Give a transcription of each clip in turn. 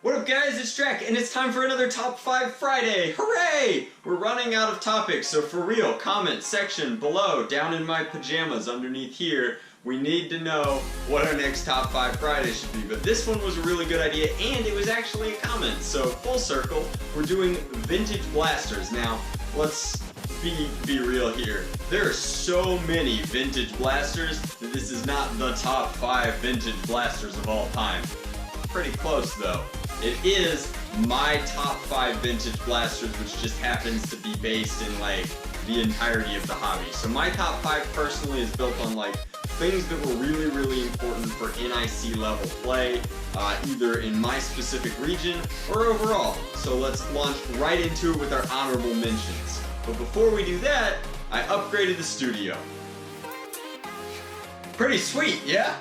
What up guys, it's Drac, and it's time for another Top 5 Friday! Hooray! We're running out of topics, so for real, comment section below, down in my pajamas underneath here, we need to know what our next Top 5 Friday should be. But this one was a really good idea, and it was actually a comment, so full circle, we're doing vintage blasters. Now, let's be real here. There are so many vintage blasters that this is not the top 5 vintage blasters of all time. Pretty close though. It is my top 5 vintage blasters, which just happens to be based in like the entirety of the hobby. So my top 5 personally is built on like things that were really important for NIC level play, either in my specific region or overall. So let's launch right into it with our honorable mentions. But before we do that, I upgraded the studio. Pretty sweet, yeah?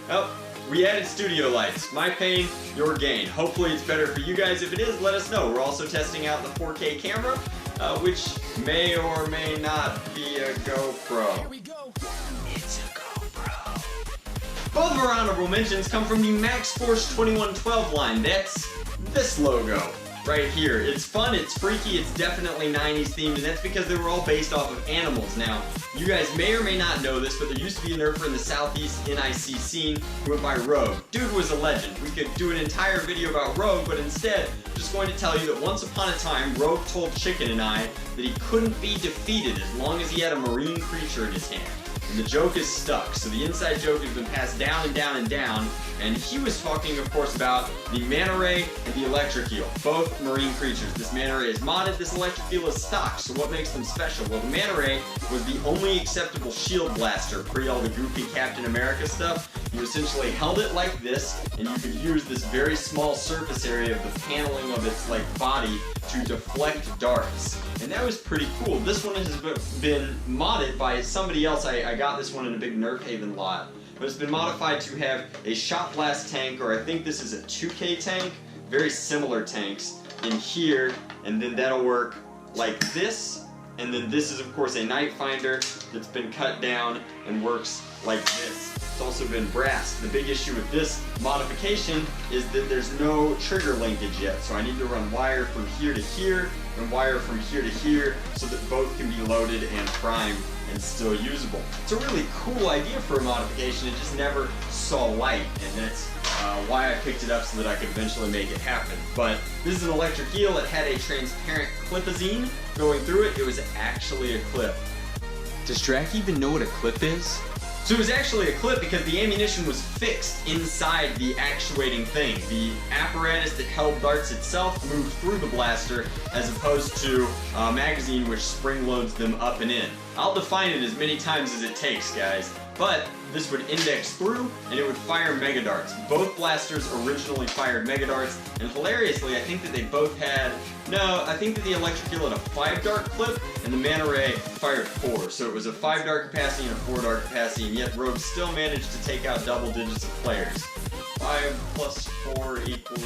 Oh, we added studio lights. My pain, your gain. Hopefully it's better for you guys. If it is, let us know. We're also testing out the 4K camera, which may or may not be a GoPro. Here we go. It's a GoPro. Both of our honorable mentions come from the MaxxForce 2112 line. That's this logo right here. It's fun, it's freaky, it's definitely 90s themed, and that's because they were all based off of animals. Now, you guys may or may not know this, but there used to be a Nerfer in the Southeast NIC scene who went by Rogue. Dude was a legend. We could do an entire video about Rogue, but instead, I'm just going to tell you that once upon a time, Rogue told Chicken and I that he couldn't be defeated as long as he had a marine creature in his hand. And the joke is stuck, so the inside joke has been passed down and down and down, and he was talking, of course, about the Manta Ray and the Electric Eel, both marine creatures. This Manta Ray is modded, this Electric Eel is stock, so what makes them special? Well, the Manta Ray was the only acceptable shield blaster pre all the goofy Captain America stuff. You essentially held it like this, and you could use this very small surface area of the paneling of its like body to deflect darts. And that was pretty cool. This one has been modded by somebody else. I got this one in a big Nerf Haven lot. But it's been modified to have a shot blast tank, or I think this is a 2K tank. Very similar tanks in here, and then that'll work like this. And then this is of course a night finder that's been cut down and works like this. It's also been brassed. The big issue with this modification is that there's no trigger linkage yet, so I need to run wire from here to here and wire from here to here so that both can be loaded and primed and still usable. It's a really cool idea for a modification, it just never saw light, and that's why I picked it up so that I could eventually make it happen. But this is an Electric Eel. It had a transparent clipazine going through it. It was actually a clip. Does Drac even know what a clip is? So it was actually a clip because the ammunition was fixed inside the actuating thing. The apparatus that held darts itself moved through the blaster as opposed to a magazine which spring loads them up and in. I'll define it as many times as it takes, guys. But this would index through and it would fire mega darts. Both blasters originally fired mega darts, and hilariously I think that they both had, no, I think that the Electric Eel had a 5 dart clip and the Manta Ray fired 4. So it was a 5 dart capacity and a 4 dart capacity, and yet Rogue still managed to take out double digits of players. 5 plus 4 equals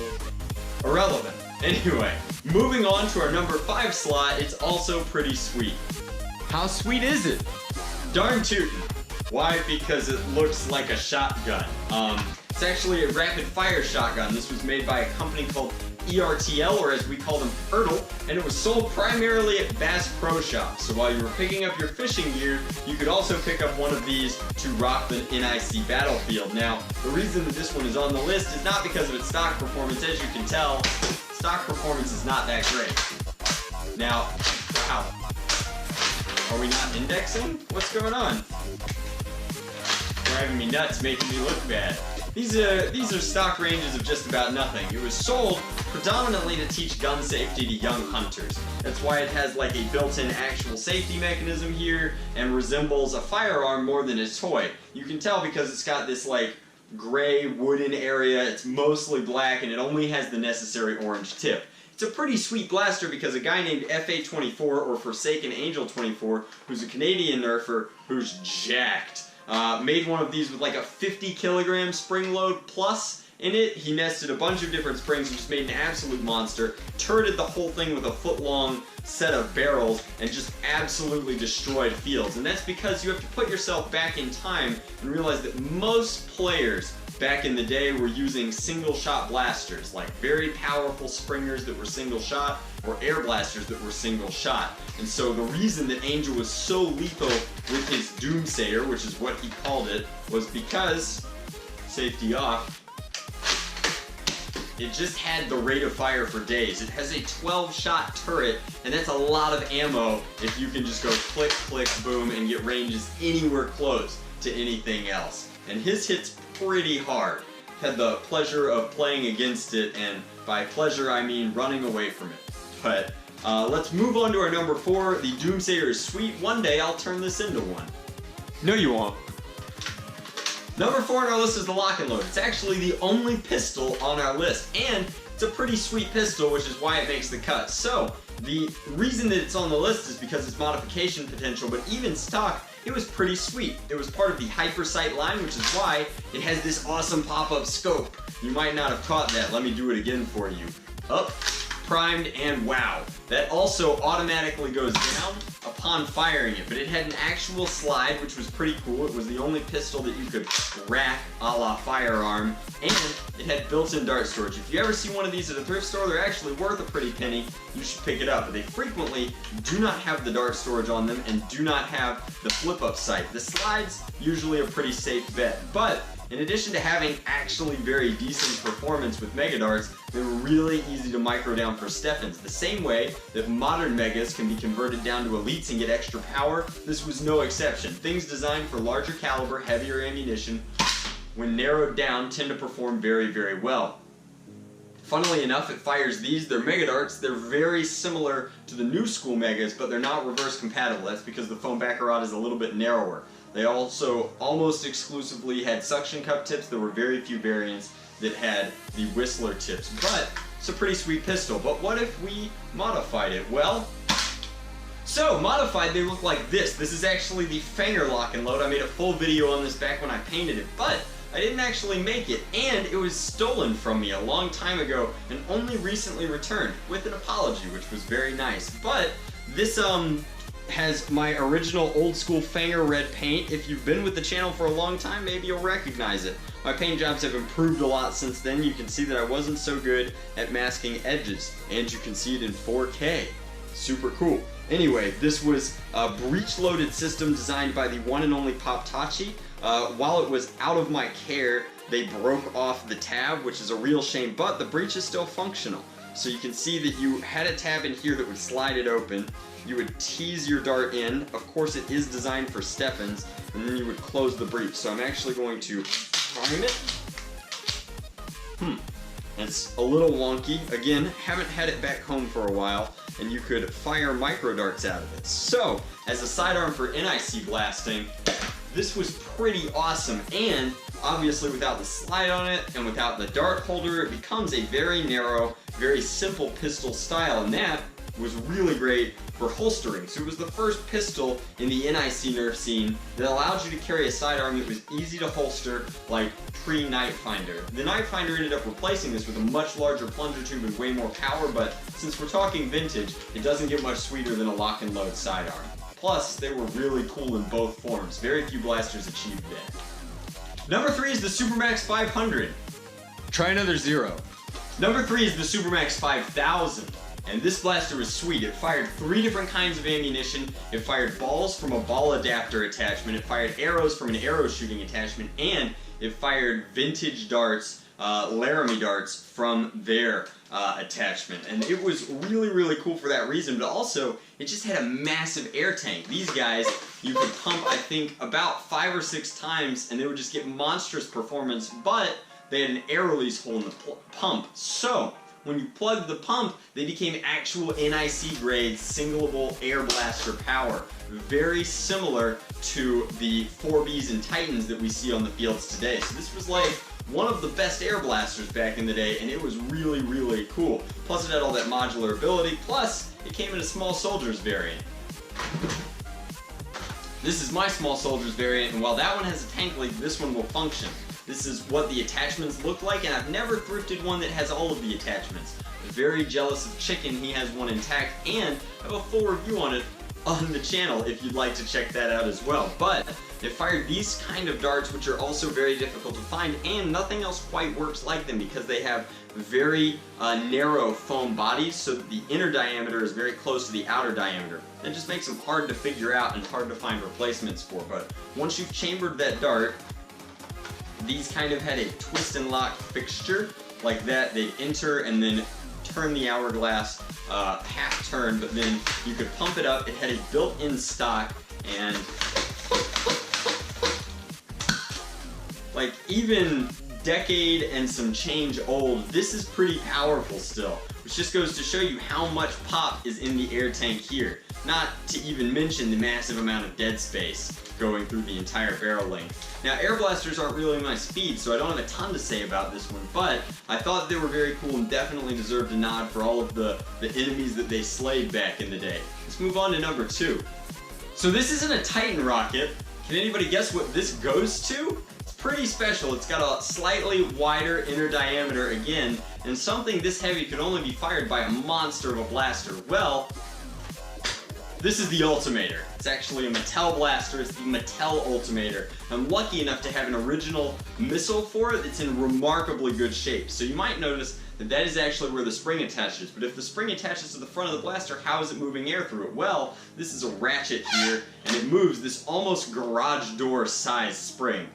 irrelevant. Anyway, moving on to our number 5 slot, it's also pretty sweet. How sweet is it? Darn tootin'. Why? Because it looks like a shotgun. It's actually a rapid fire shotgun. This was made by a company called RTL, or as we call them, Turtle, and it was sold primarily at Bass Pro Shops. So while you were picking up your fishing gear, you could also pick up one of these to rock the NIC battlefield. Now, the reason that this one is on the list is not because of its stock performance. As you can tell, stock performance is not that great. Now, wow. Are we not indexing? What's going on? Driving me nuts, making me look bad. These are stock ranges of just about nothing. It was sold predominantly to teach gun safety to young hunters. That's why it has like a built-in actual safety mechanism here and resembles a firearm more than a toy. You can tell because it's got this like gray wooden area, it's mostly black, and it only has the necessary orange tip. It's a pretty sweet blaster because a guy named FA24 or Forsaken Angel 24, who's a Canadian Nerfer who's jacked, made one of these with like a 50 kilogram spring load plus In it, he nested a bunch of different springs and just made an absolute monster, turreted the whole thing with a foot-long set of barrels, and just absolutely destroyed fields. And that's because you have to put yourself back in time and realize that most players back in the day were using single-shot blasters, like very powerful springers that were single-shot, or air blasters that were single-shot. And so the reason that Angel was so lethal with his Doomsayer, which is what he called it, was because, safety off, it just had the rate of fire for days. It has a 12-shot turret, and that's a lot of ammo if you can just go click, click, boom, and get ranges anywhere close to anything else. And his hits pretty hard. Had the pleasure of playing against it, and by pleasure I mean running away from it. But let's move on to our number 4. The Doomsayer is sweet. One day I'll turn this into one. No, you won't. Number 4 on our list is the Lock and Load. It's actually the only pistol on our list, and it's a pretty sweet pistol, which is why it makes the cut. So, the reason that it's on the list is because its modification potential, but even stock, it was pretty sweet. It was part of the Hypersight line, which is why it has this awesome pop-up scope. You might not have caught that. Let me do it again for you. Up, primed, and wow. That also automatically goes down upon firing it, but it had an actual slide, which was pretty cool. It was the only pistol that you could rack a la firearm, and it had built-in dart storage. If you ever see one of these at a thrift store, they're actually worth a pretty penny. You should pick it up, but they frequently do not have the dart storage on them and do not have the flip-up sight. The slide's usually a pretty safe bet, but in addition to having actually very decent performance with Mega Darts, they were really easy to micro down for Steffens. The same way that modern Megas can be converted down to Elites and get extra power, this was no exception. Things designed for larger caliber, heavier ammunition, when narrowed down, tend to perform very, very well. Funnily enough, it fires these. They're Mega Darts. They're very similar to the new school Megas, but they're not reverse compatible. That's because the foam backer rod is a little bit narrower. They also almost exclusively had suction cup tips. There were very few variants that had the Whistler tips, but it's a pretty sweet pistol. But what if we modified it? Well, so modified, they look like this. This is actually the Fanger Lock and Load. I made a full video on this back when I painted it, but I didn't actually make it, and it was stolen from me a long time ago and only recently returned with an apology, which was very nice. But this has my original old school Fanger red paint. If you've been with the channel for a long time, maybe you'll recognize it. My paint jobs have improved a lot since then. You can see that I wasn't so good at masking edges, and you can see it in 4K. Super cool. Anyway, this was a breech-loaded system designed by the one and only Pop Tachi. While it was out of my care, they broke off the tab, which is a real shame, but the breech is still functional. So you can see that you had a tab in here that would slide it open. You would tease your dart in. Of course, it is designed for Steffens, and then you would close the breech. So I'm actually going to prime it. It's a little wonky. Again, haven't had it back home for a while, and you could fire micro darts out of it. So, as a sidearm for NIC blasting, this was pretty awesome, and obviously without the slide on it and without the dart holder, it becomes a very narrow, very simple pistol style, and that was really great for holstering. So it was the first pistol in the NIC Nerf scene that allowed you to carry a sidearm that was easy to holster, like pre-Night Finder. The Night Finder ended up replacing this with a much larger plunger tube and way more power, but since we're talking vintage, it doesn't get much sweeter than a lock and load sidearm. Plus, they were really cool in both forms. Very few blasters achieved that. Number 3 is the Supermax 500. Try another 0. Number 3 is the Supermax 5000. And this blaster was sweet. It fired 3 different kinds of ammunition. It fired balls from a ball adapter attachment. It fired arrows from an arrow shooting attachment. And it fired vintage darts, Laramie darts from their attachment. And it was really, really cool for that reason. But also, it just had a massive air tank. These guys, you could pump, I think, about 5 or 6 times, and they would just get monstrous performance. But they had an air release hole in the pump. So when you plugged the pump, they became actual NIC grade singleable air blaster power. Very similar to the 4Bs and Titans that we see on the fields today. So this was like one of the best air blasters back in the day, and it was really, really cool. Plus it had all that modular ability, plus it came in a small soldiers variant. This is my small soldiers variant, and while that one has a tank leak, this one will function. This is what the attachments look like, and I've never thrifted one that has all of the attachments. I'm very jealous of Chicken, he has one intact, and I have a full review on it on the channel if you'd like to check that out as well. But it fired these kind of darts, which are also very difficult to find, and nothing else quite works like them because they have very narrow foam bodies, so that the inner diameter is very close to the outer diameter. That just makes them hard to figure out and hard to find replacements for. But once you've chambered that dart, these kind of had a twist and lock fixture like that. They'd enter and then turn the hourglass half turn, but then you could pump it up. It had a built-in stock, and like even decade and some change old, this is pretty powerful still, which just goes to show you how much pop is in the air tank here. Not to even mention the massive amount of dead space going through the entire barrel length. Now, air blasters aren't really my speed, so I don't have a ton to say about this one, but I thought they were very cool and definitely deserved a nod for all of the enemies that they slayed back in the day. Let's move on to number 2. So this isn't a Titan rocket. Can anybody guess what this goes to? It's pretty special. It's got a slightly wider inner diameter again, and something this heavy could only be fired by a monster of a blaster. Well, this is the Ultimator. It's actually a Mattel blaster. It's the Mattel Alternator. I'm lucky enough to have an original missile for it that's in remarkably good shape. So you might notice that that is actually where the spring attaches. But if the spring attaches to the front of the blaster, how is it moving air through it? Well, this is a ratchet here, and it moves this almost garage door size spring.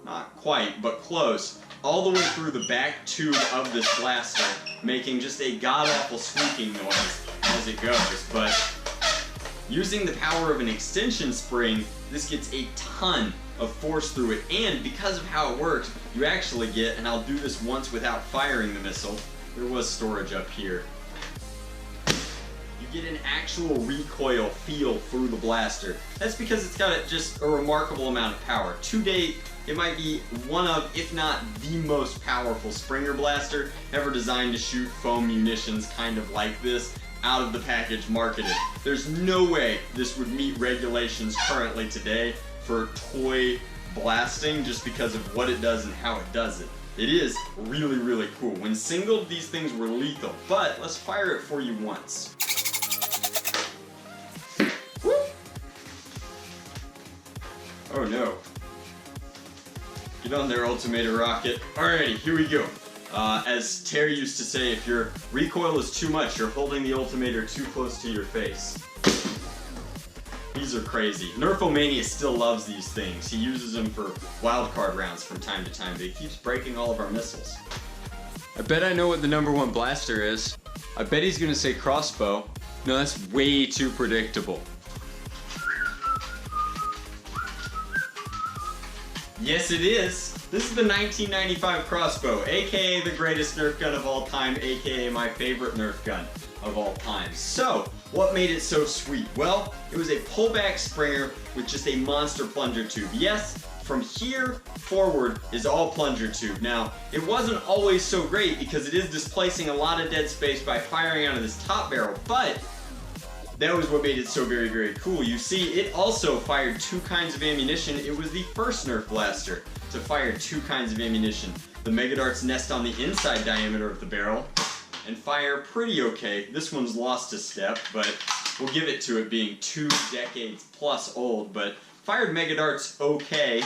Not quite, but close. All the way through the back tube of this blaster, making just a god-awful squeaking noise as it goes. But using the power of an extension spring, this gets a ton of force through it, and because of how it works, you actually get, and I'll do this once without firing the missile, there was storage up here, you get an actual recoil feel through the blaster. That's because it's got just a remarkable amount of power. To date, it might be one of, if not the most powerful Springer blaster ever designed to shoot foam munitions kind of like this out of the package marketed. There's no way this would meet regulations currently today for toy blasting just because of what it does and how it does it. It is really, really cool. When singled, these things were lethal, but let's fire it for you once. Woo! Oh no. Get on there, Ultimator rocket. Alrighty, here we go. As Terry used to say, if your recoil is too much, you're holding the Ultimator too close to your face. These are crazy. Nerfomania still loves these things. He uses them for wildcard rounds from time to time, but he keeps breaking all of our missiles. I bet I know what the #1 blaster is. I bet he's gonna say Crossbow. No, that's way too predictable. Yes, it is. This is the 1995 Crossbow, aka the greatest Nerf gun of all time, aka my favorite Nerf gun of all time. So, what made it so sweet? Well, it was a pullback Springer with just a monster plunger tube. Yes, from here forward is all plunger tube. Now, it wasn't always so great because it is displacing a lot of dead space by firing out of this top barrel, but that was what made it so very, very cool. You see, it also fired 2 kinds of ammunition. It was the first Nerf blaster to fire 2 kinds of ammunition. The Mega Darts nest on the inside diameter of the barrel and fire pretty okay. This one's lost a step, but we'll give it to it being 2 decades plus old, but fired Mega Darts okay.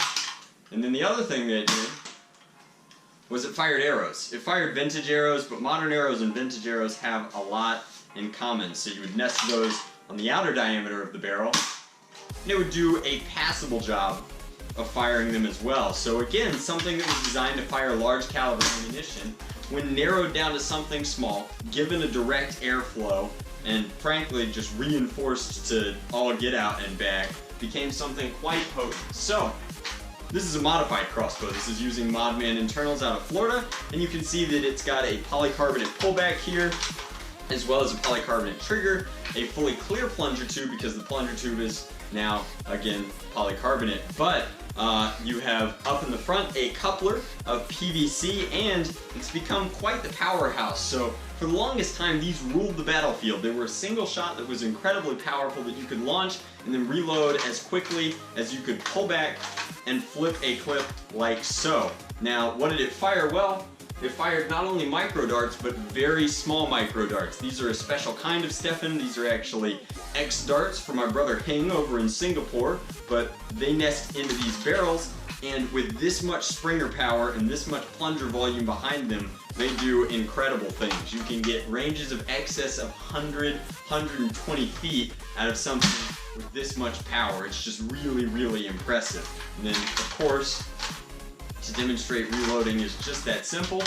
And then the other thing that it did was it fired arrows. It fired vintage arrows, but modern arrows and vintage arrows have a lot in common. So you would nest those on the outer diameter of the barrel, and it would do a passable job of firing them as well. So again, something that was designed to fire large caliber ammunition, when narrowed down to something small, given a direct airflow, and frankly just reinforced to all get out and back, became something quite potent. So, this is a modified crossbow. This is using Modman internals out of Florida, and you can see that it's got a polycarbonate pullback here, as well as a polycarbonate trigger, a fully clear plunger tube because the plunger tube is now, again, polycarbonate. But You have up in the front a coupler of PVC, and it's become quite the powerhouse. So for the longest time, these ruled the battlefield. They were a single shot that was incredibly powerful that you could launch and then reload as quickly as you could pull back and flip a clip like so. Now, what did it fire? Well, it fired not only micro darts, but very small micro darts. These are a special kind of Stefan. These are actually X darts from my brother Hing over in Singapore, but they nest into these barrels, and with this much springer power and this much plunger volume behind them, they do incredible things. You can get ranges of excess of 100, 120 feet out of something with this much power. It's just really, really impressive. And then, of course, to demonstrate reloading is just that simple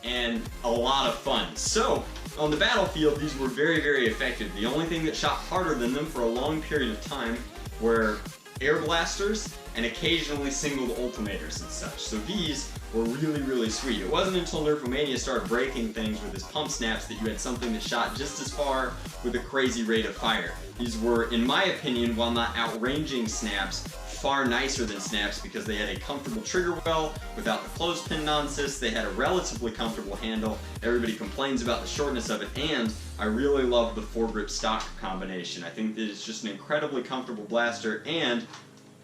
and a lot of fun. So, on the battlefield, these were very, very effective. The only thing that shot harder than them for a long period of time were air blasters and occasionally singled ultimators and such. So these were really, really sweet. It wasn't until Nerfomania started breaking things with his pump snaps that you had something that shot just as far with a crazy rate of fire. These were, in my opinion, while not outranging snaps, far nicer than snaps because they had a comfortable trigger well without the clothespin nonsense. They had a relatively comfortable handle. Everybody complains about the shortness of it, and I really love the foregrip stock combination. I think that it's just an incredibly comfortable blaster, and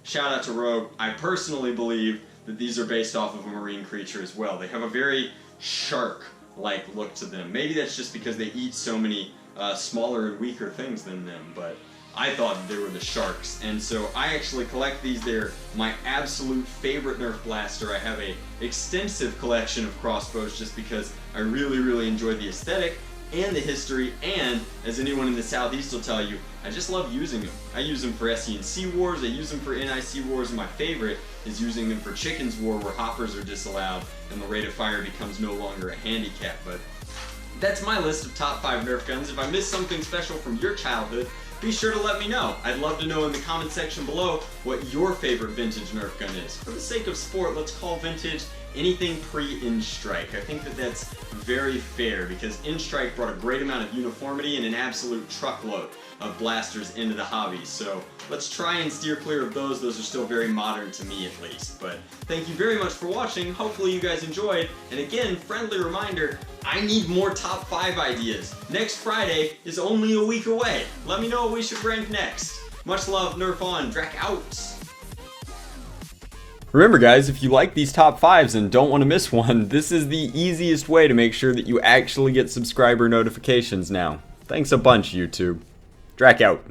shout out to Rogue, I personally believe that these are based off of a marine creature as well. They have a very shark-like look to them. Maybe that's just because they eat so many smaller and weaker things than them, but I thought they were the sharks, and so I actually collect these. They're my absolute favorite Nerf blaster. I have a extensive collection of crossbows just because I really, really enjoy the aesthetic and the history, and as anyone in the Southeast will tell you, I just love using them. I use them for SE&C wars, I use them for NIC wars, and my favorite is using them for Chickens War, where hoppers are disallowed and the rate of fire becomes no longer a handicap. But that's my list of top 5 Nerf guns. If I missed something special from your childhood, be sure to let me know. I'd love to know in the comment section below what your favorite vintage Nerf gun is. For the sake of sport, let's call vintage anything pre-Instrike. I think that that's very fair because Instrike brought a great amount of uniformity and an absolute truckload of blasters into the hobby. So let's try and steer clear of those. Those are still very modern to me at least. But thank you very much for watching. Hopefully you guys enjoyed. And again, friendly reminder, I need more top 5 ideas. Next Friday is only a week away. Let me know what we should rank next. Much love, Nerf on, Drac out. Remember guys, if you like these top 5s and don't want to miss one, this is the easiest way to make sure that you actually get subscriber notifications now. Thanks a bunch, YouTube. Drac out.